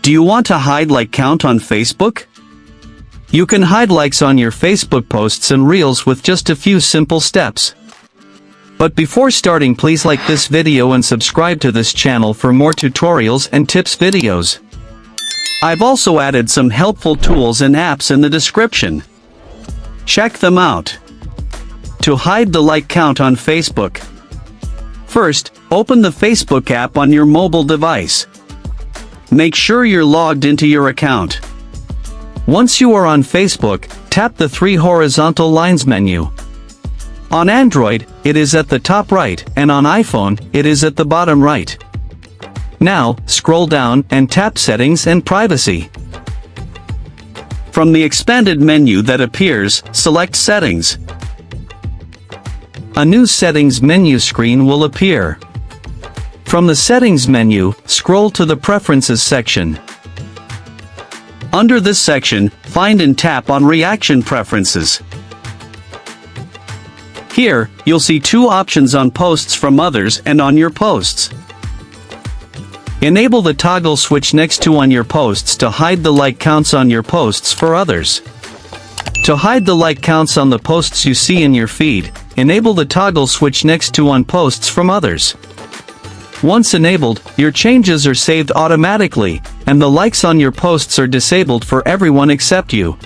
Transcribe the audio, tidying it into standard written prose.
Do you want to hide like count on Facebook? You can hide likes on your Facebook posts and Reels with just a few simple steps. But before starting, please like this video and subscribe to this channel for more tutorials and tips videos. I've also added some helpful tools and apps in the description. Check them out. To hide the like count on Facebook. First, open the Facebook app on your mobile device. Make sure you're logged into your account. Once you are on Facebook, tap the three horizontal lines menu. On Android, it is at the top right, and on iPhone, it is at the bottom right. Now, scroll down and tap Settings and Privacy. From the expanded menu that appears, select Settings. A new Settings menu screen will appear. From the Settings menu, scroll to the Preferences section. Under this section, find and tap on Reaction Preferences. Here, you'll see two options on posts from others and on your posts. Enable the toggle switch next to on your posts to hide the like counts on your posts for others. To hide the like counts on the posts you see in your feed, enable the toggle switch next to on posts from others. Once enabled, your changes are saved automatically, and the likes on your posts are disabled for everyone except you.